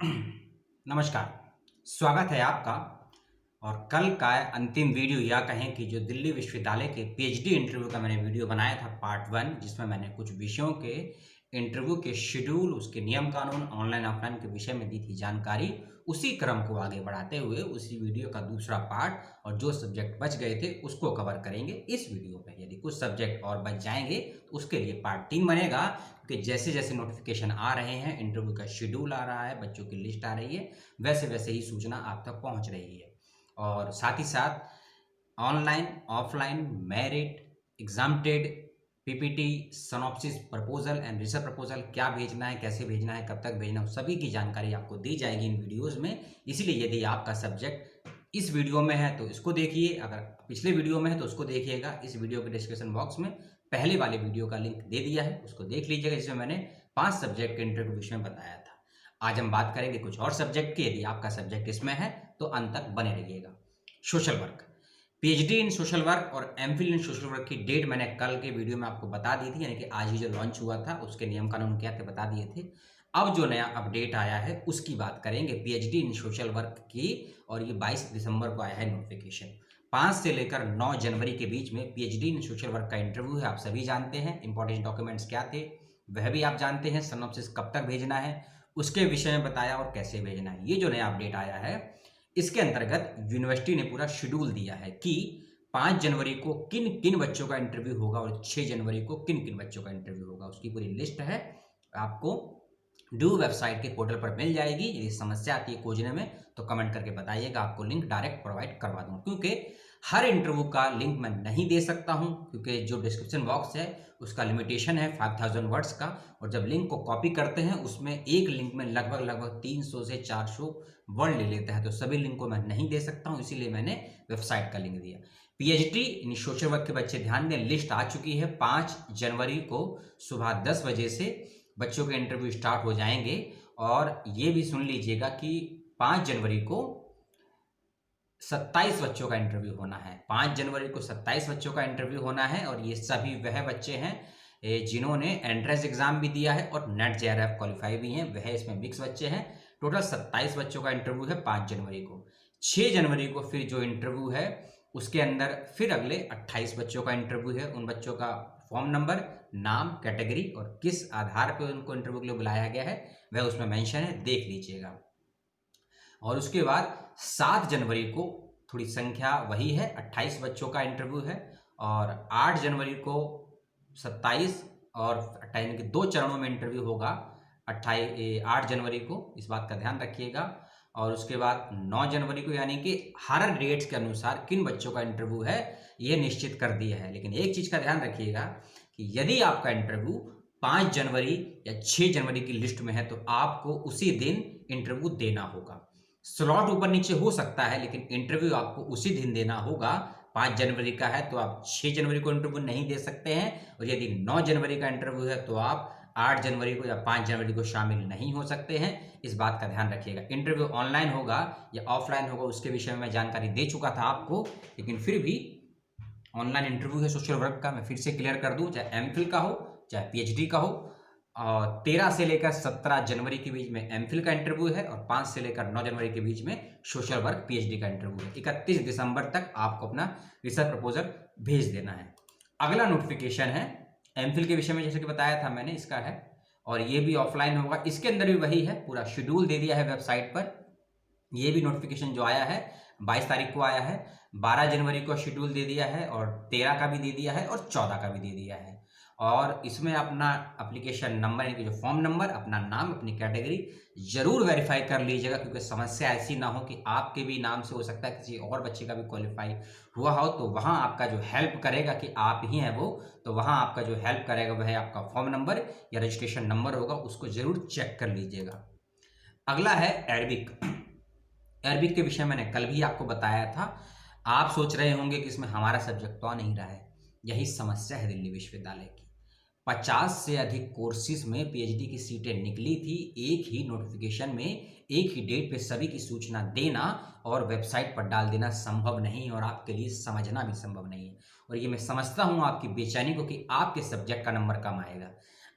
नमस्कार, स्वागत है आपका। और कल का अंतिम वीडियो या कहें कि जो दिल्ली विश्वविद्यालय के पीएचडी इंटरव्यू का मैंने वीडियो बनाया था पार्ट 1, जिसमें मैंने कुछ विषयों के इंटरव्यू के शेड्यूल, उसके नियम कानून, ऑनलाइन ऑफलाइन के विषय में दी थी जानकारी। उसी क्रम को आगे बढ़ाते हुए उसी वीडियो का दूसरा पार्ट और जो सब्जेक्ट बच गए थे उसको कवर करेंगे इस वीडियो में। यदि कुछ सब्जेक्ट और बच जाएंगे तो उसके लिए पार्ट 3 बनेगा, क्योंकि जैसे जैसे नोटिफिकेशन आ रहे हैं, इंटरव्यू का शेड्यूल आ रहा है, बच्चों की लिस्ट आ रही है, वैसे वैसे ही सूचना आप तक पहुंच रही है। और साथ ही साथ online, offline, merit, exempted, PPT, synopsis, proposal and research proposal क्या भेजना है, कैसे भेजना है, कब तक भेजना है, सभी की जानकारी आपको दी जाएगी इन वीडियोस में। इसलिए यदि आपका सब्जेक्ट इस वीडियो में है तो इसको देखिए, अगर पिछले वीडियो में है तो उसको देखिएगा। इस वीडियो के डिस्क्रिप्शन बॉक्स में पहले वाले वीडियो का लिंक दे दिया है, उसको देख लीजिएगा, जिसमें मैंने 5 सब्जेक्ट के इंटरव्यू विषय में बताया था। आज हम बात करेंगे कुछ और सब्जेक्ट की। यदि आपका सब्जेक्ट इसमें है तो अंत तक बने रहिएगा। Social work, PhD in social work और एमफिल इन सोशल वर्क की डेट मैंने कल के वीडियो में आपको बता दी थी, यानी कि आज ही जो लॉन्च हुआ था उसके नियम कानून क्या थे बता दिए थे। अब जो नया अपडेट आया है उसकी बात करेंगे, पीएचडी इन सोशल वर्क की। और ये 22 दिसंबर को आया है नोटिफिकेशन। 5 से लेकर 9 जनवरी के बीच में पीएचडी इन सोशल वर्क का इंटरव्यू है। आप सभी जानते हैं इंपॉर्टेंट डॉक्यूमेंट्स क्या थे, वह भी आप जानते हैं। सिनॉप्सिस कब तक भेजना है उसके विषय में बताया और कैसे भेजना है। ये जो नया अपडेट आया है इसके अंतर्गत यूनिवर्सिटी ने पूरा शेड्यूल दिया है कि 5 जनवरी को किन किन बच्चों का इंटरव्यू होगा और 6 जनवरी को किन किन बच्चों का इंटरव्यू होगा। उसकी पूरी लिस्ट है, आपको ड्यू वेबसाइट के पोर्टल पर मिल जाएगी। यदि समस्या आती है खोजने में तो कमेंट करके बताइएगा, आपको लिंक डायरेक्ट प्रोवाइड करवा दूँ, क्योंकि हर इंटरव्यू का लिंक मैं नहीं दे सकता हूं, क्योंकि जो डिस्क्रिप्शन बॉक्स है उसका लिमिटेशन है 5000 वर्ड्स का। और जब लिंक को कॉपी करते हैं उसमें एक लिंक में लगभग 300 से 400 वर्ड ले लेता है, तो सभी लिंक को मैं नहीं दे सकता हूं, इसीलिए मैंने वेबसाइट का लिंक दिया। पीएचडी इन सोशल वर्क के बच्चे ध्यान दें, लिस्ट आ चुकी है। 5 जनवरी को सुबह 10 बजे से बच्चों के इंटरव्यू स्टार्ट हो जाएंगे। और ये भी सुन लीजिएगा कि 5 जनवरी को 27 बच्चों का इंटरव्यू होना है। 5 जनवरी को 27 बच्चों का इंटरव्यू होना है। और ये सभी वह बच्चे हैं जिन्होंने एंट्रेंस एग्जाम भी दिया है और नेट जेआरएफ क्वालिफाई भी हैं, वह इसमें मिक्स बच्चे हैं। टोटल 27 बच्चों का इंटरव्यू है 5 जनवरी को। 6 जनवरी को फिर जो इंटरव्यू है उसके अंदर फिर अगले 28 बच्चों का इंटरव्यू है। उन बच्चों का फॉर्म नंबर, नाम, कैटेगरी और किस आधार पर उनको इंटरव्यू के लिए बुलाया गया है वह उसमें मेंशन है, देख लीजिएगा। और उसके बाद 7 जनवरी को थोड़ी संख्या वही है, 28 बच्चों का इंटरव्यू है। और 8 जनवरी को 27 और 28 के 2 चरणों में इंटरव्यू होगा। 8 जनवरी को, इस बात का ध्यान रखिएगा। और उसके बाद 9 जनवरी को, यानी कि हर डेट्स के अनुसार किन बच्चों का इंटरव्यू है ये निश्चित कर दिया है। लेकिन एक चीज का ध्यान रखिएगा कि यदि आपका इंटरव्यू 5 जनवरी या 6 जनवरी की लिस्ट में है तो आपको उसी दिन इंटरव्यू देना होगा। स्लॉट ऊपर नीचे हो सकता है लेकिन इंटरव्यू आपको उसी दिन देना होगा। 5 जनवरी का है तो आप 6 जनवरी को इंटरव्यू नहीं दे सकते हैं, और यदि 9 जनवरी का इंटरव्यू है तो आप 8 जनवरी को या 5 जनवरी को शामिल नहीं हो सकते हैं। इस बात का ध्यान रखिएगा। इंटरव्यू ऑनलाइन होगा या ऑफलाइन होगा उसके विषय में मैं जानकारी दे चुका था आपको, लेकिन फिर भी ऑनलाइन इंटरव्यू है सोशल वर्क का, मैं फिर से क्लियर कर दूं, चाहे एमफिल का हो चाहे पीएचडी का हो। और 13 से लेकर 17 जनवरी के बीच में एमफिल का इंटरव्यू है और 5 से लेकर 9 जनवरी के बीच में सोशल वर्क पीएचडी का इंटरव्यू है। 31 दिसंबर तक आपको अपना रिसर्च प्रपोजल भेज देना है। अगला नोटिफिकेशन है एमफिल के विषय में, जैसे कि बताया था मैंने, इसका है और ये भी ऑफलाइन होगा। इसके अंदर भी वही है, पूरा शेड्यूल दे दिया है वेबसाइट पर। ये भी नोटिफिकेशन जो आया है 22 तारीख को आया है। 12 जनवरी को शेड्यूल दे दिया है और 13 का भी दे दिया है और 14 का भी दे दिया है। और इसमें अपना एप्लीकेशन नंबर, यानी कि जो फॉर्म नंबर, अपना नाम, अपनी कैटेगरी जरूर वेरीफाई कर लीजिएगा, क्योंकि समस्या ऐसी ना हो कि आपके भी नाम से हो सकता है किसी और बच्चे का भी क्वालिफाई हुआ हो, तो वहाँ आपका जो हेल्प करेगा कि आप ही हैं वो, तो वहाँ आपका जो हेल्प करेगा वह आपका फॉर्म नंबर या रजिस्ट्रेशन नंबर होगा, उसको जरूर चेक कर लीजिएगा। अगला है अरबिक। अरबिक के विषय मैंने कल भी आपको बताया था। आप सोच रहे होंगे कि इसमें हमारा सब्जेक्ट तो आ नहीं रहा है। यही समस्या है दिल्ली विश्वविद्यालय की। 50 से अधिक कोर्सेज में पीएचडी की सीटें निकली थी। एक ही नोटिफिकेशन में एक ही डेट पे सभी की सूचना देना और वेबसाइट पर डाल देना संभव नहीं है, और आपके लिए समझना भी संभव नहीं है। और ये मैं समझता हूँ आपकी बेचैनी को कि आपके सब्जेक्ट का नंबर कम आएगा।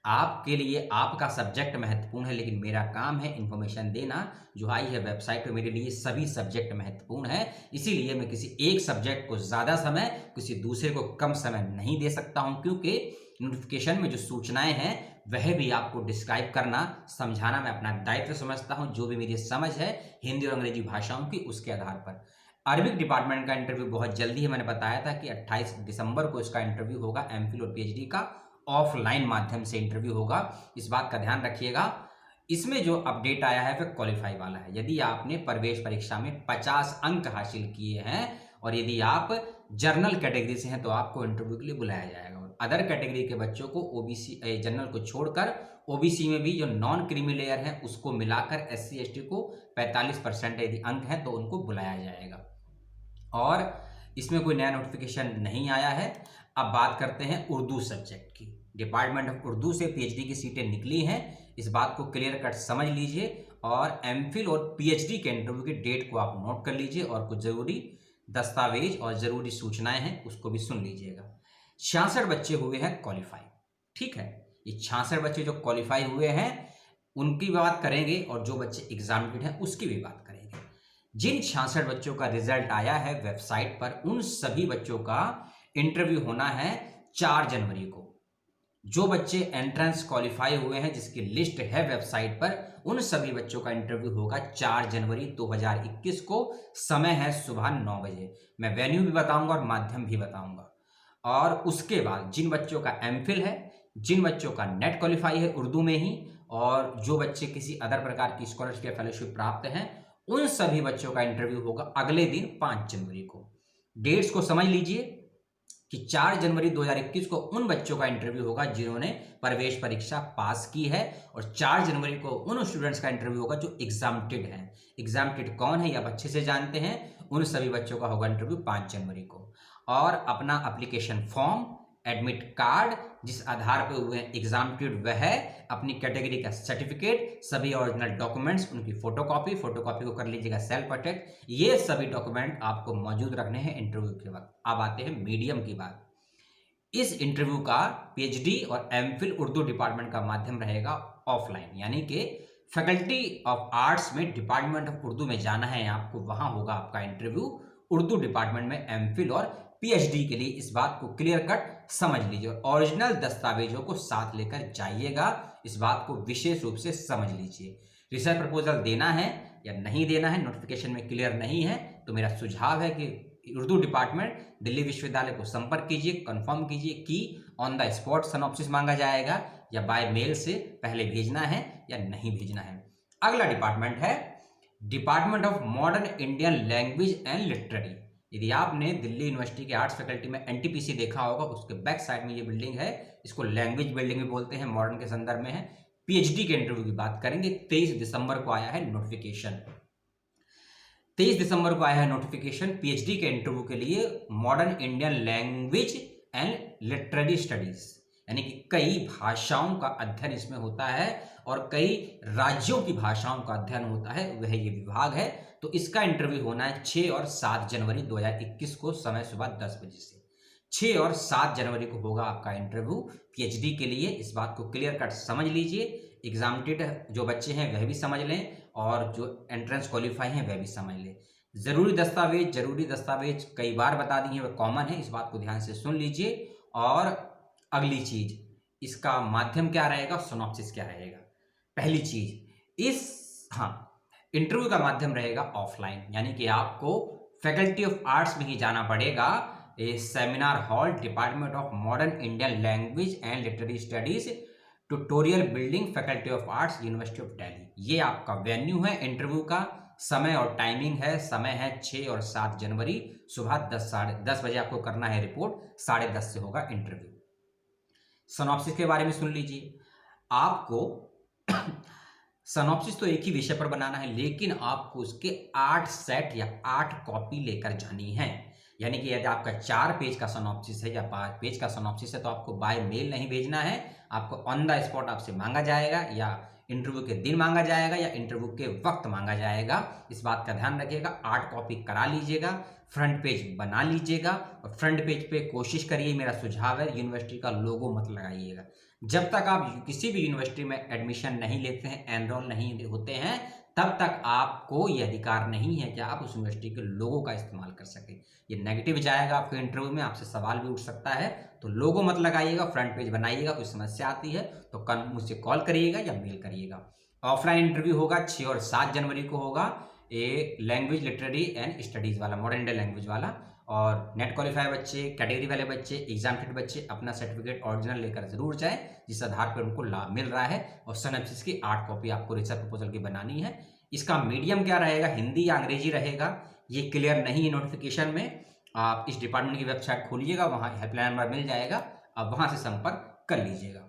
आपके लिए आपका सब्जेक्ट महत्वपूर्ण है, लेकिन मेरा काम है इन्फॉर्मेशन देना। जो आई है वेबसाइट पे, मेरे लिए सभी सब्जेक्ट महत्वपूर्ण है, इसीलिए मैं किसी एक सब्जेक्ट को ज़्यादा समय, किसी दूसरे को कम समय नहीं दे सकता हूं, क्योंकि नोटिफिकेशन में जो सूचनाएं हैं वह भी आपको डिस्क्राइब करना, समझाना मैं अपना दायित्व समझता हूं। जो भी मेरी समझ है हिंदी और अंग्रेजी भाषाओं की, उसके आधार पर। अरबिक डिपार्टमेंट का इंटरव्यू बहुत जल्दी है, मैंने बताया था कि 28 दिसंबर को इसका इंटरव्यू होगा। एमफिल और पीएचडी का ऑफलाइन माध्यम से इंटरव्यू होगा, इस बात का ध्यान रखिएगा। इसमें जो अपडेट आया है वह क्वालिफाई वाला है। यदि आपने प्रवेश परीक्षा में 50 अंक हासिल किए हैं और यदि आप जर्नल कैटेगरी से हैं तो आपको इंटरव्यू के लिए बुलाया जाएगा। और अदर कैटेगरी के बच्चों को ओबीसी, जनरल को छोड़कर ओबीसी में भी जो नॉन क्रीमी लेयर है उसको मिलाकर एससी एसटी को 45% यदि अंक हैं तो उनको बुलाया जाएगा। और इसमें कोई नया नोटिफिकेशन नहीं आया है। अब बात करते हैं उर्दू सब्जेक्ट की। डिपार्टमेंट ऑफ उर्दू से पीएचडी की सीटें निकली हैं, इस बात को क्लियर कट समझ लीजिए। और एमफिल और पीएचडी के इंटरव्यू की डेट को आप नोट कर लीजिए, और कुछ जरूरी दस्तावेज और जरूरी सूचनाएं हैं उसको भी सुन लीजिएगा। 66 बच्चे हुए हैं क्वालिफाई, ठीक है। ये 66 बच्चे जो क्वालिफाई हुए हैं उनकी बात करेंगे, और जो बच्चे एग्जामिनेटेड हैं उसकी भी बात करेंगे। जिन 66 बच्चों का रिजल्ट आया है वेबसाइट पर, उन सभी बच्चों का इंटरव्यू होना है 4 जनवरी को। जो बच्चे एंट्रेंस क्वालिफाई हुए हैं, जिसकी लिस्ट है वेबसाइट पर, उन सभी बच्चों का इंटरव्यू होगा 4 जनवरी 2021 को। समय है सुबह 9 बजे। मैं वेन्यू भी बताऊंगा और माध्यम भी बताऊंगा। और उसके बाद जिन बच्चों का एमफिल है, जिन बच्चों का नेट क्वालिफाई है उर्दू में ही, और जो बच्चे किसी अदर प्रकार की स्कॉलरशिप या फेलोशिप प्राप्त हैं, उन सभी बच्चों का इंटरव्यू होगा अगले दिन 5 जनवरी को। डेट्स को समझ लीजिए कि 4 जनवरी 2021 को उन बच्चों का इंटरव्यू होगा जिन्होंने प्रवेश परीक्षा पास की है, और 4 जनवरी को उन स्टूडेंट्स का इंटरव्यू होगा जो एग्जामिनेटेड हैं। एग्जामिनेटेड कौन है ये आप अच्छे से जानते हैं। उन सभी बच्चों का होगा इंटरव्यू 5 जनवरी को। और अपना एप्लीकेशन फॉर्म, एडमिट कार्ड, जिस आधार पे हुए एग्जामिनेटेड, वह अपनी कैटेगरी का सर्टिफिकेट, सभी ओरिजिनल डॉक्यूमेंट्स, उनकी फोटोकॉपी को कर लीजिएगा सेल्फ अटेस्ट। ये सभी डॉक्यूमेंट आपको मौजूद रखने हैं इंटरव्यू के वक्त। अब आते हैं मीडियम की बात। इस इंटरव्यू का पीएचडी और एमफिल उर्दू डिपार्टमेंट का माध्यम रहेगा ऑफलाइन, यानी कि फैकल्टी ऑफ आर्ट्स में डिपार्टमेंट ऑफ उर्दू में जाना है आपको, वहां होगा आपका इंटरव्यू उर्दू डिपार्टमेंट में एमफिल और पीएचडी के लिए। इस बात को क्लियर कट समझ लीजिए, और ओरिजिनल दस्तावेजों को साथ लेकर जाइएगा, इस बात को विशेष रूप से समझ लीजिए। रिसर्च प्रपोजल देना है या नहीं देना है, नोटिफिकेशन में क्लियर नहीं है, तो मेरा सुझाव है कि उर्दू डिपार्टमेंट दिल्ली विश्वविद्यालय को संपर्क कीजिए, कंफर्म कीजिए कि ऑन द स्पॉट सिनॉप्सिस मांगा जाएगा या बाय मेल से पहले भेजना है या नहीं भेजना है। अगला डिपार्टमेंट है department of modern Indian language and literary. यदि आपने दिल्ली यूनिवर्सिटी के आर्ट्स फैकल्टी में एनटीपीसी देखा होगा, उसके बैक साइड में ये बिल्डिंग है, इसको लैंग्वेज बिल्डिंग भी बोलते हैं, मॉडर्न के संदर्भ में है। पीएचडी के इंटरव्यू की बात करेंगे। 23 दिसंबर को आया है नोटिफिकेशन। 23 दिसंबर को आया है नोटिफिकेशन पीएचडी के इंटरव्यू के लिए, modern Indian language and literary studies, यानी कि कई भाषाओं का अध्ययन इसमें होता है और कई राज्यों की भाषाओं का अध्ययन होता है, वह ये विभाग है। तो इसका इंटरव्यू होना है 6 और 7 जनवरी 2021 को, समय सुबह 10 बजे से। 6 और 7 जनवरी को होगा आपका इंटरव्यू पीएचडी के लिए, इस बात को क्लियर कट समझ लीजिए। एग्जामिनेटेड जो बच्चे हैं वह भी समझ लें, और जो एंट्रेंस क्वालिफाई हैं वह भी समझ लें। जरूरी दस्तावेज कई बार बता दी है, वह कॉमन है, इस बात को ध्यान से सुन लीजिए। और अगली चीज, इसका माध्यम क्या रहेगा, सिनॉप्सिस क्या रहेगा। पहली चीज, इंटरव्यू का माध्यम रहेगा ऑफलाइन, यानी कि आपको फैकल्टी ऑफ आर्ट्स में ही जाना पड़ेगा। A seminar hall, department of modern Indian language and literary studies, tutorial building, faculty of arts, university of Delhi. ये आपका वेन्यू है इंटरव्यू का। समय और टाइमिंग है, समय है 6 और 7 जनवरी सुबह 10 बजे आपको करना है रिपोर्ट, 10:30 से होगा इंटरव्यू। सिनॉप्सिस के बारे में सुन लीजिए। आपको सिनॉप्सिस तो एक ही विषय पर बनाना है, लेकिन आपको उसके 8 सेट या 8 कॉपी लेकर जानी है। यानी कि यदि आपका 4 पेज का सिनॉप्सिस है या 5 पेज का सिनॉप्सिस है, तो आपको बाय मेल नहीं भेजना है, आपको ऑन द स्पॉट आपसे मांगा जाएगा, या इंटरव्यू के दिन मांगा जाएगा, या इंटरव्यू के वक्त मांगा जाएगा। इस बात का ध्यान रखिएगा। 8 कॉपी करा लीजिएगा, फ्रंट पेज बना लीजिएगा, और फ्रंट पेज पे कोशिश करिए, मेरा सुझाव है यूनिवर्सिटी का लोगो मत लगाइएगा। जब तक आप किसी भी यूनिवर्सिटी में एडमिशन नहीं लेते हैं, एनरोल नहीं होते हैं, तब तक आपको ये अधिकार नहीं है कि आप उस यूनिवर्सिटी के लोगो का इस्तेमाल कर सकें। ये नेगेटिव जाएगा आपके इंटरव्यू में, आपसे सवाल भी उठ सकता है, तो लोगो मत लगाइएगा, फ्रंट पेज बनाइएगा। कोई समस्या आती है तो मुझसे कॉल करिएगा या मेल करिएगा। ऑफलाइन इंटरव्यू होगा 6 और 7 जनवरी को होगा, ये लैंग्वेज लिटरेरी एंड स्टडीज़ वाला, मॉडर्न इंडियन लैंग्वेज वाला। और नेट क्वालिफाई बच्चे, कैटेगरी वाले बच्चे, एग्जाम फिट बच्चे अपना सर्टिफिकेट ओरिजिनल लेकर जरूर जाएं, जिस आधार पर उनको लाभ मिल रहा है। और सिनॉप्सिस की 8 कॉपी आपको रिसर्च प्रपोजल की बनानी है। इसका मीडियम क्या रहेगा, हिंदी या अंग्रेजी रहेगा, ये क्लियर नहीं है नोटिफिकेशन में। आप इस डिपार्टमेंट की वेबसाइट खोलिएगा, वहाँ हेल्पलाइन नंबर मिल जाएगा, आप वहाँ से संपर्क कर लीजिएगा।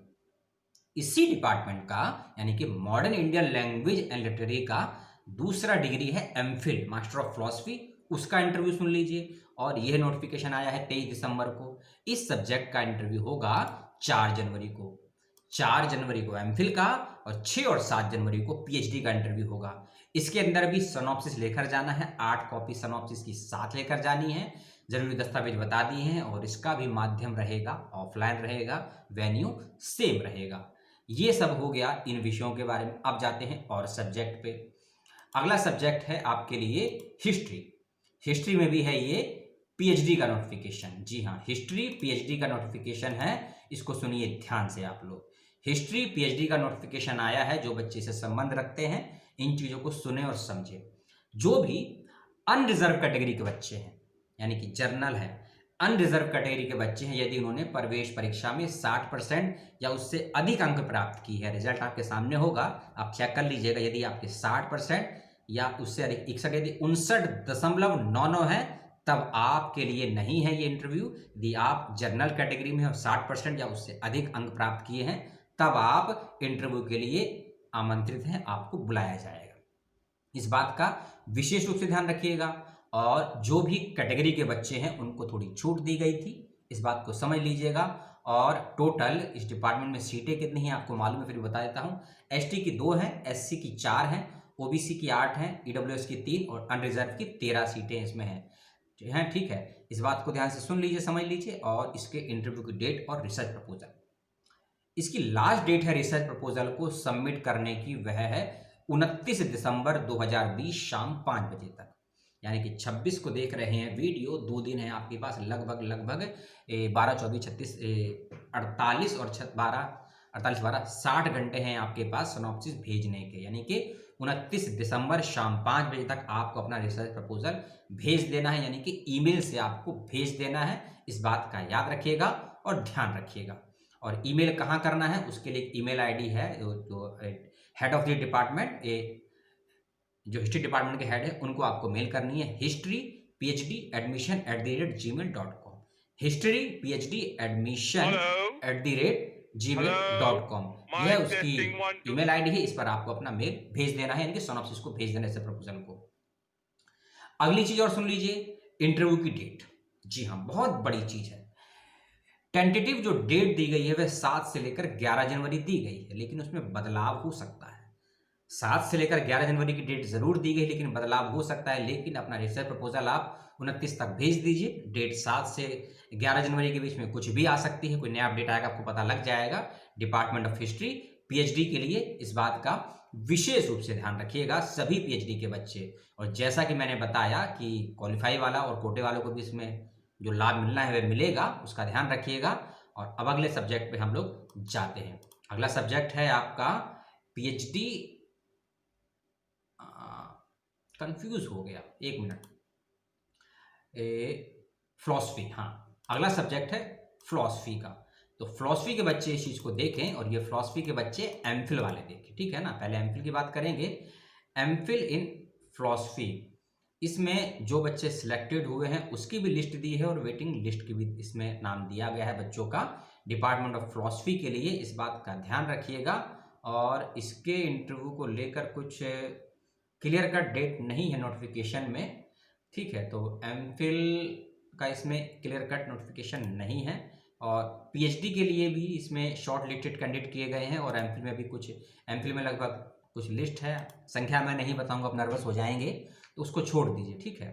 इसी डिपार्टमेंट का यानी कि modern Indian language and literary का दूसरा डिग्री है एमफिल, मास्टर ऑफ फिलॉसफी, उसका इंटरव्यू सुन लीजिए। और यह नोटिफिकेशन आया है 23 दिसंबर को। इस सब्जेक्ट का इंटरव्यू होगा 4 जनवरी को। 4 जनवरी को एमफिल का और 6 और 7 जनवरी को पीएचडी का इंटरव्यू होगा। इसके अंदर भी सिनॉप्सिस लेकर जाना है, 8 कॉपी सिनॉप्सिस की साथ लेकर जानी है। जरूरी दस्तावेज बता दिए हैं और इसका भी माध्यम रहेगा ऑफलाइन रहेगा, वेन्यू सेम रहेगा। ये सब हो गया इन विषयों के बारे में। अब जाते हैं और सब्जेक्ट पे। अगला सब्जेक्ट है आपके लिए हिस्ट्री। हिस्ट्री में भी है ये पीएचडी का नोटिफिकेशन। जी हाँ, हिस्ट्री पीएचडी का नोटिफिकेशन है, इसको सुनिए ध्यान से आप लोग। हिस्ट्री पीएचडी का नोटिफिकेशन आया है। जो बच्चे से संबंध रखते हैं इन चीजों को सुने और समझे। जो भी अनरिजर्व कैटेगरी के बच्चे हैं, यानी कि जर्नल है, अनरिजर्व कैटेगरी के बच्चे हैं, यदि उन्होंने प्रवेश परीक्षा में 60% या उससे अधिक अंक प्राप्त की है, रिजल्ट आपके सामने होगा, आप चेक कर लीजिएगा। यदि आपके 60% या उससे अधिक 61, यदि 59.99 है, तब आपके लिए नहीं है ये इंटरव्यू। यदि आप जनरल कैटेगरी में हो, 60% या उससे अधिक अंक प्राप्त किए हैं, तब आप इंटरव्यू के लिए आमंत्रित हैं, आपको बुलाया जाएगा। इस बात का विशेष रूप से ध्यान रखिएगा। और जो भी कैटेगरी के बच्चे हैं उनको थोड़ी छूट दी गई थी, इस बात को समझ लीजिएगा। और टोटल इस डिपार्टमेंट में सीटें कितनी हैं आपको मालूम है, फिर बता देता हूँ। एसटी की 2 हैं, एससी की 4 हैं, ओबीसी की 8 हैं, ईडब्ल्यूएस की 3 और अनरिजर्व की 13 सीटें इसमें हैं। ठीक है, इस बात को ध्यान से सुन लीजिए, समझ लीजिए। और इसके इंटरव्यू की डेट और रिसर्च प्रपोजल, इसकी लास्ट डेट है रिसर्च प्रपोजल को सबमिट करने की, वह है 29 दिसंबर 2020 शाम 5 बजे तक। यानी कि 26 को देख रहे हैं वीडियो, 2 दिन है आपके पास, लगभग 12, 24, 36, 48 और 12 60 घंटे हैं आपके पास सिनॉप्सिस भेजने के। यानी कि 29 दिसंबर शाम 5 बजे तक आपको अपना रिसर्च प्रपोजल भेज देना है, यानी कि ईमेल से आपको भेज देना है। इस बात का याद रखिएगा और ध्यान रखिएगा। और ईमेल कहाँ करना है, उसके लिए एक ईमेल आईडी है, जो हेड ऑफ द डिपार्टमेंट, जो हिस्ट्री डिपार्टमेंट के हेड है, उनको आपको मेल करनी है, historyphd@gmail.com, historyphd@gmail.com। यह उसकी ईमेल आईडी है, इस पर आपको अपना मेल भेज देना है, यानी कि सिनॉप्सिस को भेज देना है प्रपोजल को। अगली चीज और सुन लीजिए, इंटरव्यू की डेट। जी हाँ, बहुत बड़ी चीज है। टेंटेटिव जो डेट दी गई है वह 7 से लेकर 11 जनवरी दी गई है, लेकिन उसमें बदलाव हो सकता है। 7 से लेकर 11 जनवरी की डेट जरूर दी गई, लेकिन बदलाव हो सकता है। लेकिन अपना रिसर्च प्रपोजल आप 29 तक भेज दीजिए। डेट 7 से 11 जनवरी के बीच में कुछ भी आ सकती है, कोई नया अपडेट आएगा, आपको पता लग जाएगा। डिपार्टमेंट ऑफ हिस्ट्री पीएचडी के लिए इस बात का विशेष रूप से ध्यान रखिएगा, सभी पीएचडी के बच्चे। और जैसा कि मैंने बताया कि क्वालिफाई वाला और कोटे वालों को भी इसमें जो लाभ मिलना है वह मिलेगा, उसका ध्यान रखिएगा। और अब अगले सब्जेक्ट पे हम लोग जाते हैं। अगला सब्जेक्ट है आपका पीएचडी, कंफ्यूज हो गया, 1 मिनट, फिलॉसफी। हाँ, अगला सब्जेक्ट है फिलॉसफी का। तो फिलॉसफी के बच्चे इस चीज को देखें, और ये फिलॉसफी के बच्चे एमफिल वाले देखें, ठीक है ना। पहले एमफिल की बात करेंगे। एमफिल इन फिलॉसफी, इसमें जो बच्चे सिलेक्टेड हुए हैं उसकी भी लिस्ट दी है, और वेटिंग लिस्ट की भी इसमें नाम दिया गया है बच्चों का, डिपार्टमेंट ऑफ फिलॉसफी के लिए। इस बात का ध्यान रखिएगा। और इसके इंटरव्यू को लेकर कुछ क्लियर कट डेट नहीं है नोटिफिकेशन में, ठीक है। तो एमफिल का इसमें क्लियर कट नोटिफिकेशन नहीं है। और पीएचडी के लिए भी इसमें शॉर्ट लिस्टेड कैंडिडेट किए गए हैं, और एमफिल में भी कुछ, एमफिल में लगभग कुछ लिस्ट है, संख्या मैं नहीं बताऊंगा, आप नर्वस हो जाएंगे, तो उसको छोड़ दीजिए, ठीक है।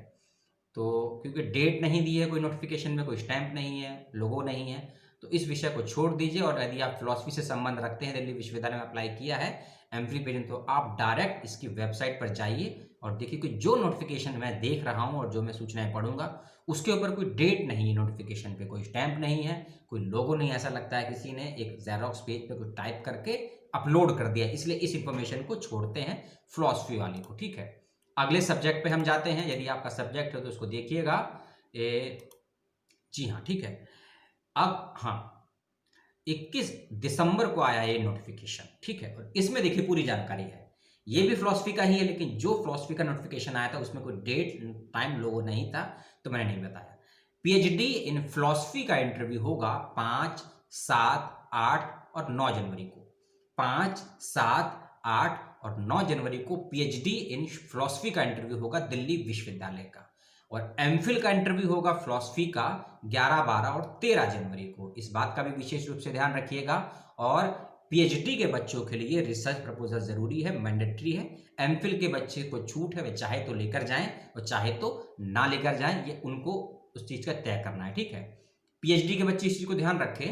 तो क्योंकि डेट नहीं दी है कोई नोटिफिकेशन में, कोई स्टैंप नहीं है, लोगो नहीं है, तो इस विषय को छोड़ दीजिए और यदि आप फिलॉसफी से संबंध रखते हैं, दिल्ली विश्वविद्यालय में अप्लाई किया है एमफिल के लिए, तो आप डायरेक्ट इसकी वेबसाइट पर जाइए और देखिए कि जो नोटिफिकेशन मैं देख रहा हूं और जो मैं सूचनाएं पढ़ूंगा उसके ऊपर कोई डेट नहीं है, नोटिफिकेशन पे कोई स्टैंप नहीं है, कोई लोगो नहीं, ऐसा लगता है किसी ने एक जेरोक्स पेज पे कुछ टाइप करके अपलोड कर दिया, इसलिए इस इंफॉर्मेशन को छोड़ते हैं फिलॉसफी वाली को। ठीक है, अगले सब्जेक्ट पे हम जाते हैं। यदि आपका सब्जेक्ट है तो उसको देखिएगा। जी हाँ, ठीक है। अब हाँ, 21 दिसंबर को आया ये नोटिफिकेशन, ठीक है, और इसमें देखिए पूरी जानकारी है। ये भी फिलॉसफी का ही है, लेकिन जो फिलॉसफी का नोटिफिकेशन आया था उसमें कोई डेट टाइम लोगो नहीं था, तो मैंने नहीं बताया। पीएचडी इन फिलॉसफी का इंटरव्यू होगा 5, 7, 8 और 9 जनवरी को। 5, 7, 8 और 9 जनवरी को पीएचडी इन फिलॉसफी का इंटरव्यू होगा दिल्ली विश्वविद्यालय का। और एमफिल का इंटरव्यू होगा फिलॉसफी का 11, 12 और 13 जनवरी को। इस बात का भी विशेष रूप से ध्यान रखिएगा। और पीएचडी के बच्चों के लिए रिसर्च प्रपोजल जरूरी है, मैंडेटरी है। एमफिल के बच्चे को छूट है, वे चाहे तो लेकर जाएं और चाहे तो ना लेकर जाएं, ये उनको उस चीज का तय करना है। ठीक है, पीएचडी के बच्चे इस चीज को ध्यान रखें।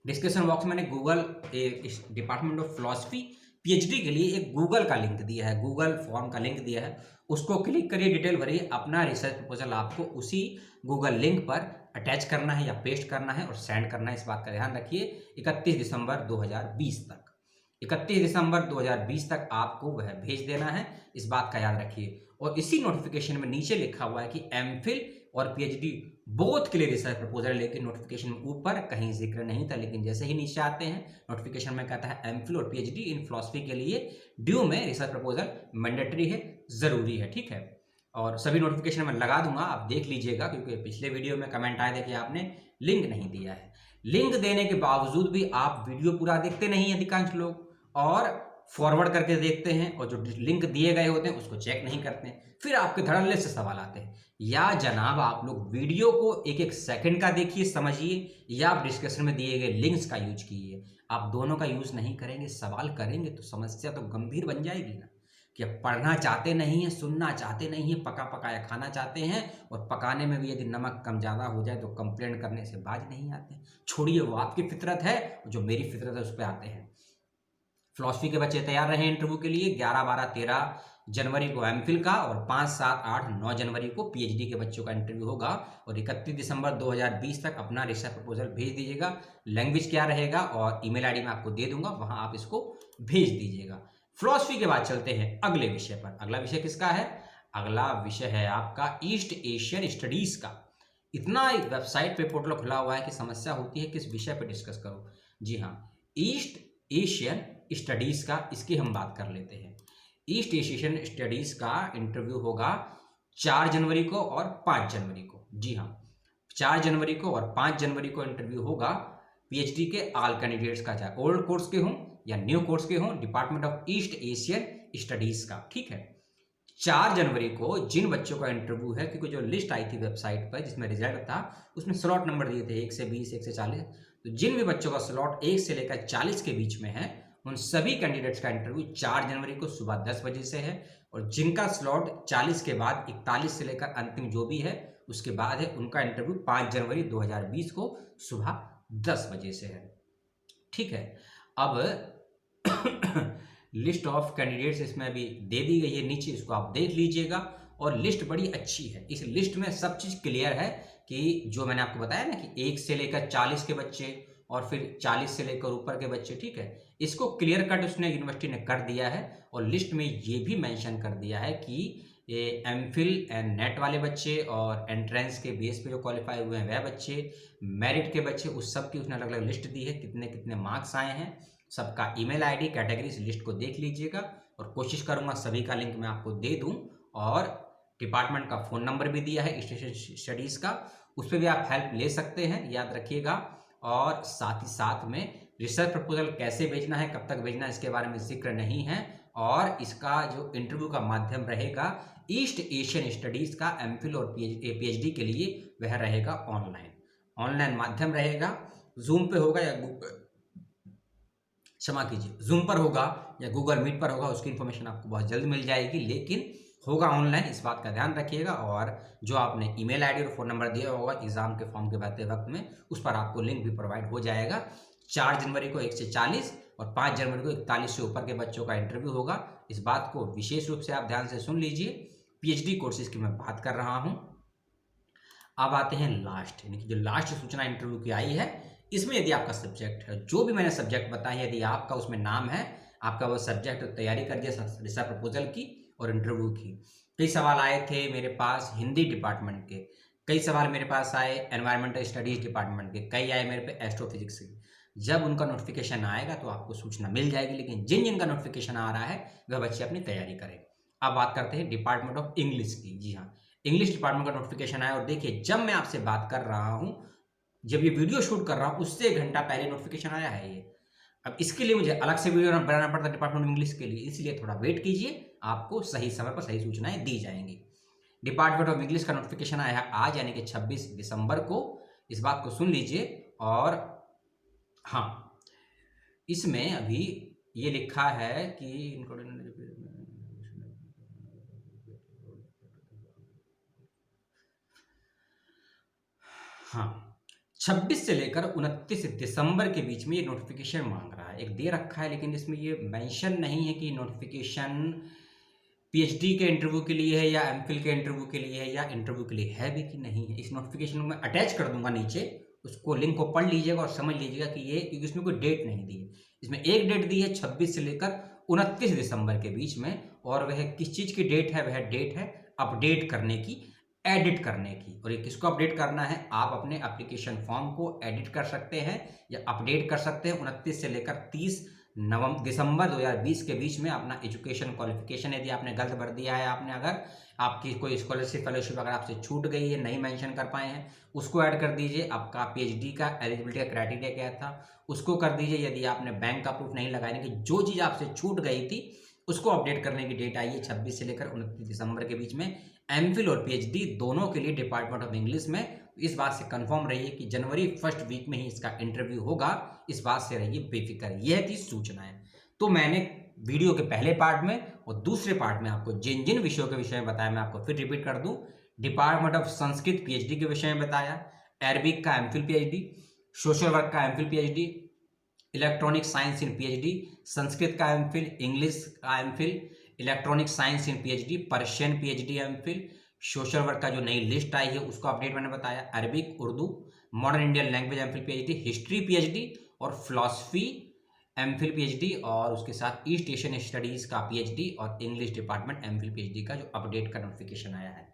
डिस्क्रिप्शन बॉक्स में मैंने Google department of philosophy PhD के लिए एक गूगल का लिंक दिया है, गूगल फॉर्म का लिंक दिया है, उसको क्लिक करिए, डिटेल भरिए, अपना रिसर्च प्रपोजल आपको उसी गूगल लिंक पर अटैच करना है या पेस्ट करना है और सेंड करना है। इस बात का ध्यान रखिए। 31 दिसंबर 2020 तक, 31 दिसंबर 2020 तक आपको वह भेज देना है, इस बात का याद रखिए। और इसी नोटिफिकेशन में नीचे लिखा हुआ है कि एमफिल और पीएचडी बोथ के लिए रिसर्च प्रपोजल, लेकिन नोटिफिकेशन में ऊपर कहीं जिक्र नहीं था, लेकिन जैसे ही नीचे आते हैं नोटिफिकेशन में कहता है एमफिल और पीएचडी इन फिलॉसफी के लिए ड्यू में रिसर्च प्रपोजल मैंडेटरी है, जरूरी है। ठीक है, और सभी नोटिफिकेशन में लगा दूंगा, आप देख लीजिएगा, क्योंकि पिछले वीडियो में कमेंट आए थे कि आपने लिंक नहीं दिया है। लिंक देने के बावजूद भी आप वीडियो पूरा देखते नहीं है अधिकांश लोग, और फॉरवर्ड करके देखते हैं और जो लिंक दिए गए होते हैं उसको चेक नहीं करते हैं। फिर आपके धड़ल्ले से सवाल आते हैं, या जनाब आप लोग वीडियो को एक एक सेकंड का देखिए, समझिए, या आप डिस्क्रिप्शन में दिए गए लिंक्स का यूज कीजिए। आप दोनों का यूज नहीं करेंगे, सवाल करेंगे, तो समस्या तो गंभीर बन जाएगी ना। कि अब पढ़ना चाहते नहीं है, सुनना चाहते नहीं है, पका पकाया खाना चाहते हैं, और पकाने में भी यदि नमक कम ज़्यादा हो जाए तो कंप्लेंट करने से बाज नहीं आते। छोड़िए, वो आपकी फितरत है, जो मेरी फितरत है उस पर आते हैं। फिलॉसफी के बच्चे तैयार रहे इंटरव्यू के लिए। 11, 12, 13 जनवरी को एमफिल का और 5, 7, 8, 9 जनवरी को पीएचडी के बच्चों का इंटरव्यू होगा। और 31 दिसंबर 2020 तक अपना रिसर्च प्रपोजल भेज दीजिएगा। लैंग्वेज क्या रहेगा और ईमेल आईडी मैं आपको दे दूंगा, वहां आप इसको भेज दीजिएगा। फिलॉसफी के बाद चलते हैं अगले विषय पर। अगला विषय किसका है? अगला विषय है आपका ईस्ट एशियन स्टडीज का। इतना वेबसाइट पे पोर्टल खुला हुआ है कि समस्या होती है किस विषय पर डिस्कस करो। जी हाँ, ईस्ट एशियन स्टडीज का, इसकी हम बात कर लेते हैं। ईस्ट एशियन स्टडीज का इंटरव्यू होगा 4 जनवरी को और 5 जनवरी को। जी हाँ, 4 जनवरी को और 5 जनवरी को इंटरव्यू होगा पीएचडी के ऑल कैंडिडेट्स का, चाहे ओल्ड कोर्स के हों या न्यू कोर्स के हों, department of east Asian studies का। ठीक है, 4 जनवरी को जिन बच्चों का इंटरव्यू है, क्योंकि जो लिस्ट आई थी वेबसाइट पर जिसमें रिजल्ट था उसमें स्लॉट नंबर दिए थे 1 से 20, 1 से 40, तो जिन भी बच्चों का स्लॉट 1 से लेकर 40 के बीच में है उन सभी कैंडिडेट्स का इंटरव्यू 4 जनवरी को सुबह 10 बजे से है। और जिनका स्लॉट 40 के बाद 41 से लेकर अंतिम जो भी है उसके बाद है, उनका इंटरव्यू 5 जनवरी 2020 को सुबह 10 बजे से है। ठीक है, अब लिस्ट ऑफ कैंडिडेट्स इसमें अभी दे दी गई है नीचे, इसको आप देख लीजिएगा। और लिस्ट बड़ी अच्छी है, इस लिस्ट में सब चीज़ क्लियर है कि जो मैंने आपको बताया ना कि 1 से लेकर 40 के बच्चे और फिर 40 से लेकर ऊपर के बच्चे। ठीक है, इसको क्लियर कट उसने यूनिवर्सिटी ने कर दिया है। और लिस्ट में ये भी मेंशन कर दिया है कि ये एमफिल एंड नेट वाले बच्चे और एंट्रेंस के बेस पे जो क्वालिफाई हुए हैं वह बच्चे, मेरिट के बच्चे, उस सब की उसने अलग अलग लिस्ट दी है, कितने कितने मार्क्स आए हैं, सबका ईमेल आईडी, कैटेगरी, इस लिस्ट को देख लीजिएगा। और कोशिश करूंगा सभी का लिंक मैं आपको दे दूं। और डिपार्टमेंट का फ़ोन नंबर भी दिया है स्टडीज़ का, उस पर भी आप हेल्प ले सकते हैं, याद रखिएगा। और साथ ही साथ में रिसर्च प्रपोजल कैसे भेजना है, कब तक भेजना है, इसके बारे में जिक्र नहीं है। और इसका जो इंटरव्यू का माध्यम रहेगा ईस्ट एशियन स्टडीज़ का एमफिल और पीएचडी के लिए, वह रहेगा ऑनलाइन माध्यम रहेगा। जूम पे होगा या क्षमा कीजिए, जूम पर होगा या गूगल मीट पर होगा, उसकी इन्फॉर्मेशन आपको बहुत जल्द मिल जाएगी। लेकिन होगा ऑनलाइन, इस बात का ध्यान रखिएगा। और जो आपने ईमेल आईडी और फ़ोन नंबर दिया होगा एग्ज़ाम के फॉर्म के भरते वक्त में, उस पर आपको लिंक भी प्रोवाइड हो जाएगा। 4 जनवरी को 1 से 40 और 5 जनवरी को 41 से ऊपर के बच्चों का इंटरव्यू होगा। इस बात को विशेष रूप से आप ध्यान से सुन लीजिए। पीएचडी कोर्सेज की मैं बात कर रहा हूँ। अब आते हैं लास्ट, यानी कि जो लास्ट सूचना इंटरव्यू की आई है, इसमें यदि आपका सब्जेक्ट है, जो भी मैंने सब्जेक्ट बताया, यदि आपका उसमें नाम है, आपका वो सब्जेक्ट तैयारी कर दिया रिसर्च प्रपोजल की और इंटरव्यू की। कई सवाल आए थे मेरे पास हिंदी डिपार्टमेंट के, कई सवाल मेरे पास आए एनवायरमेंटल स्टडीज डिपार्टमेंट के, कई आए मेरे पे एस्ट्रोफिजिक्स के। जब उनका नोटिफिकेशन आएगा तो आपको सूचना मिल जाएगी, लेकिन जिन जिनका नोटिफिकेशन आ रहा है वह बच्चे अपनी तैयारी करें। अब बात करते हैं डिपार्टमेंट ऑफ इंग्लिश की। जी हाँ, इंग्लिश डिपार्टमेंट का नोटिफिकेशन आया और देखिए जब मैं आपसे बात कर रहा हूं, जब ये वीडियो शूट कर रहा हूं, उससे 1 घंटा पहले नोटिफिकेशन आया है ये। अब इसके लिए मुझे अलग से वीडियो बनाना पड़ता है डिपार्टमेंट ऑफ इंग्लिश के लिए, इसलिए थोड़ा वेट कीजिए, आपको सही समय पर सही सूचनाएं दी जाएंगी। डिपार्टमेंट ऑफ इंग्लिश का नोटिफिकेशन आया है आज, यानी कि 26 दिसंबर को। इस बात को सुन लीजिए। और हाँ, इसमें अभी ये लिखा है कि हाँ, 26 से लेकर 29 दिसंबर के बीच में ये नोटिफिकेशन मांग रहा है। एक दे रखा है, लेकिन इसमें ये मेंशन नहीं है कि नोटिफिकेशन पीएचडी के इंटरव्यू के लिए है या एमफिल के इंटरव्यू के लिए है या इंटरव्यू के लिए है भी कि नहीं है। इस नोटिफिकेशन को मैं अटैच कर दूंगा नीचे, उसको लिंक को पढ़ लीजिएगा और समझ लीजिएगा कि ये, क्योंकि इसमें कोई डेट नहीं दी है। इसमें एक डेट दी है 26 से लेकर 29 दिसंबर के बीच में, और वह किस चीज़ की डेट है? वह डेट है अपडेट करने की, एडिट करने की। और ये किसको अपडेट करना है? आप अपने एप्लीकेशन फॉर्म को एडिट कर सकते हैं या अपडेट कर सकते हैं 29 से लेकर 30 दिसंबर 2020 के बीच में। अपना एजुकेशन क्वालिफिकेशन यदि आपने गलत भर दिया है, आपने अगर आपकी कोई स्कॉलरशिप फेलोशिप अगर आपसे छूट गई है, नहीं मेंशन कर पाए हैं, उसको ऐड कर दीजिए। आपका पीएचडी का एलिजिबिलिटी का क्राइटेरिया क्या था उसको कर दीजिए। यदि आपने बैंक का प्रूफ नहीं लगाया, कि जो चीज़ आपसे छूट गई थी उसको अपडेट करने की डेट आई है 26 से लेकर 29 दिसंबर के बीच में। एमफिल और पीएचडी दोनों के लिए डिपार्टमेंट ऑफ इंग्लिश में इस बात से कंफर्म रहिए कि जनवरी फर्स्ट वीक में ही इसका इंटरव्यू होगा। इस बात से रहिए बेफिक्र। यह थी सूचनाएं। तो मैंने वीडियो के पहले पार्ट में और दूसरे पार्ट में आपको जिन जिन विषयों के विषय में बताया, मैं आपको फिर रिपीट कर दूं। डिपार्टमेंट ऑफ संस्कृत पीएचडी के विषय में बताया, अरबिक का एमफिल पीएचडी, सोशल वर्क का एमफिल पीएचडी, इलेक्ट्रॉनिक साइंस इन पीएचडी, संस्कृत का एमफिल, इंग्लिश का एमफिल, इलेक्ट्रॉनिक साइंस इन PhD, Persian PhD MPhil, social work का जो नई लिस्ट आई है उसको अपडेट मैंने बताया, Arabic, Urdu, modern Indian language MPhil PhD, history PhD और फिलॉसफी एमफिल पीएचडी, और उसके साथ ईस्ट एशियन स्टडीज का पीएचडी और इंग्लिश डिपार्टमेंट एमफिल पीएचडी का जो अपडेट का नोटिफिकेशन आया है।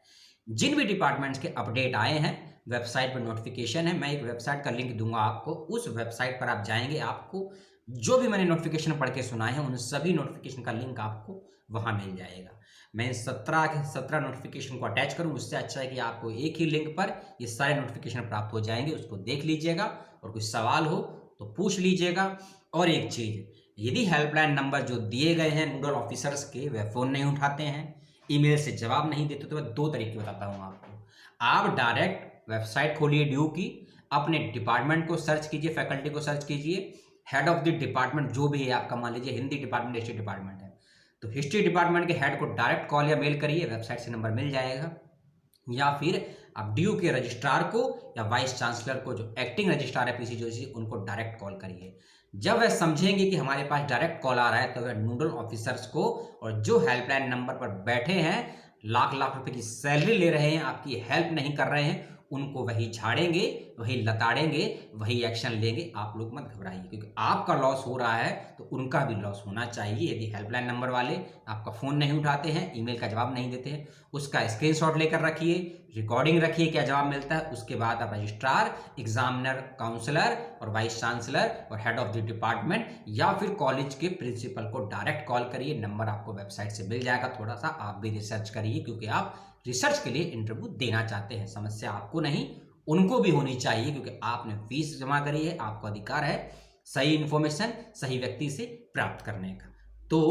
जिन भी डिपार्टमेंट्स के अपडेट आए हैं वेबसाइट पर नोटिफिकेशन है, मैं एक वेबसाइट का लिंक दूंगा आपको। उस वेबसाइट पर आप जाएंगे, आपको जो भी मैंने नोटिफिकेशन पढ़ के सुनाए हैं उन सभी नोटिफिकेशन का लिंक आपको वहां मिल जाएगा। मैं 17 नोटिफिकेशन को अटैच करूं, उससे अच्छा है कि आपको एक ही लिंक पर ये सारे नोटिफिकेशन प्राप्त हो जाएंगे। उसको देख लीजिएगा और कुछ सवाल हो तो पूछ लीजिएगा। और एक चीज़, यदि हेल्पलाइन नंबर जो दिए गए हैं नोडल ऑफिसर्स के वह फ़ोन नहीं उठाते हैं, ईमेल से जवाब नहीं देते, तो मैं 2 तरीके बताता हूँ आपको। आप डायरेक्ट वेबसाइट खोलिए ड्यू की, अपने डिपार्टमेंट को सर्च कीजिए, फैकल्टी को सर्च कीजिए, हेड ऑफ द डिपार्टमेंट जो भी है आपका, मान लीजिए हिंदी डिपार्टमेंट, हिस्ट्री डिपार्टमेंट है तो हिस्ट्री डिपार्टमेंट के हेड को डायरेक्ट कॉल या मेल करिए, वेबसाइट से नंबर मिल जाएगा। या फिर आप ड्यू के रजिस्ट्रार को या वाइस चांसलर को, जो एक्टिंग रजिस्ट्रार है पीसीजीओसी, उनको डायरेक्ट कॉल करिए। जब वह समझेंगे कि हमारे पास डायरेक्ट कॉल आ रहा है तो वह नोडल ऑफिसर्स को, और जो हेल्पलाइन नंबर पर बैठे हैं, लाख लाख रुपए की सैलरी ले रहे हैं, आपकी हेल्प नहीं कर रहे हैं, उनको वही झाड़ेंगे, वही लताड़ेंगे, वही एक्शन लेंगे। आप लोग मत घबराइए, क्योंकि आपका लॉस हो रहा है तो उनका भी लॉस होना चाहिए। यदि हेल्पलाइन नंबर वाले आपका फ़ोन नहीं उठाते हैं, ईमेल का जवाब नहीं देते हैं, उसका स्क्रीनशॉट लेकर रखिए, रिकॉर्डिंग रखिए क्या जवाब मिलता है। उसके बाद आप रजिस्ट्रार, एग्जामिनर, काउंसलर और वाइस चांसलर और हेड ऑफ द डिपार्टमेंट या फिर कॉलेज के प्रिंसिपल को डायरेक्ट कॉल करिए। नंबर आपको वेबसाइट से मिल जाएगा। थोड़ा सा आप भी रिसर्च करिए, क्योंकि आप रिसर्च के लिए इंटरव्यू देना चाहते हैं। समस्या आपको नहीं, उनको भी होनी चाहिए, क्योंकि आपने फीस जमा करी है, आपको अधिकार है सही इंफॉर्मेशन सही व्यक्ति से प्राप्त करने का। तो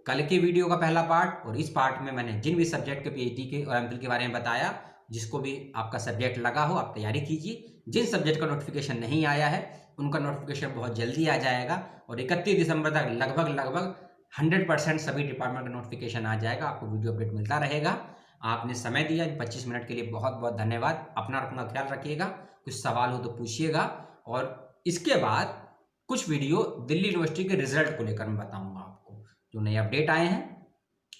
कल के वीडियो का पहला पार्ट और इस पार्ट में मैंने जिन भी सब्जेक्ट के पीएचडी के और एमफिल के बारे में बताया, जिसको भी आपका सब्जेक्ट लगा हो आप तैयारी कीजिए। जिन सब्जेक्ट का नोटिफिकेशन नहीं आया है उनका नोटिफिकेशन बहुत जल्दी आ जाएगा, और 31 दिसंबर तक लगभग 100% सभी डिपार्टमेंट का नोटिफिकेशन आ जाएगा, आपको वीडियो अपडेट मिलता रहेगा। आपने समय दिया 25 मिनट के लिए, बहुत बहुत धन्यवाद। अपना ख्याल रखिएगा, कुछ सवाल हो तो पूछिएगा। और इसके बाद कुछ वीडियो दिल्ली यूनिवर्सिटी के रिजल्ट को लेकर मैं बताऊंगा आपको, जो नए अपडेट आए हैं,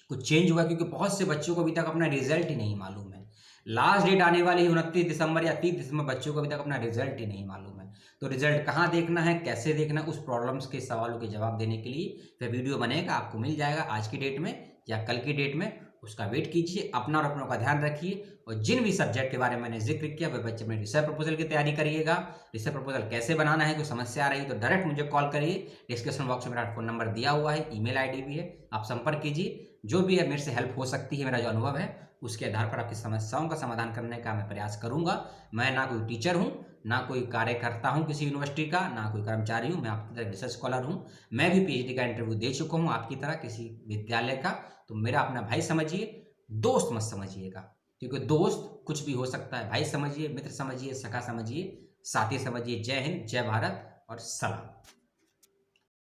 कुछ चेंज हुआ, क्योंकि बहुत से बच्चों को अभी तक अपना रिजल्ट ही नहीं मालूम है। लास्ट डेट आने वाली है 29 दिसंबर या 30 दिसंबर, बच्चों को अभी तक अपना रिजल्ट ही नहीं मालूम है। तो रिजल्ट कहाँ देखना है, कैसे देखना है, उस प्रॉब्लम्स के सवालों के जवाब देने के लिए फिर वीडियो बनेगा, आपको मिल जाएगा आज की डेट में या कल की डेट में। उसका वेट कीजिए, अपना और अपनों का ध्यान रखिए। और जिन भी सब्जेक्ट के बारे में मैंने जिक्र किया, वह बच्चे अपने रिसर्च प्रपोजल की तैयारी करिएगा। रिसर्च प्रपोजल कैसे बनाना है, कोई समस्या आ रही है तो डायरेक्ट मुझे कॉल करिए। डिस्क्रिप्शन बॉक्स में मेरा फ़ोन नंबर दिया हुआ है, ईमेल आईडी भी है, आप संपर्क कीजिए। जो भी है मेरे से हेल्प हो सकती है, मेरा जो अनुभव है उसके आधार पर आपकी समस्याओं का समाधान करने का मैं प्रयास करूंगा। मैं ना कोई टीचर हूं, ना कोई कार्यकर्ता हूं किसी यूनिवर्सिटी का, ना कोई कर्मचारी हूं, मैं आपकी तरह रिसर्च स्कॉलर हूं। मैं भी पीएचडी का इंटरव्यू दे चुका हूं आपकी तरह किसी विद्यालय का। तो मेरा अपना भाई समझिए, दोस्त मत समझिएगा, क्योंकि दोस्त कुछ भी हो सकता है। भाई समझिए, मित्र समझिए, सखा समझिए, साथी समझिए। जय हिंद, जय भारत और सलाम।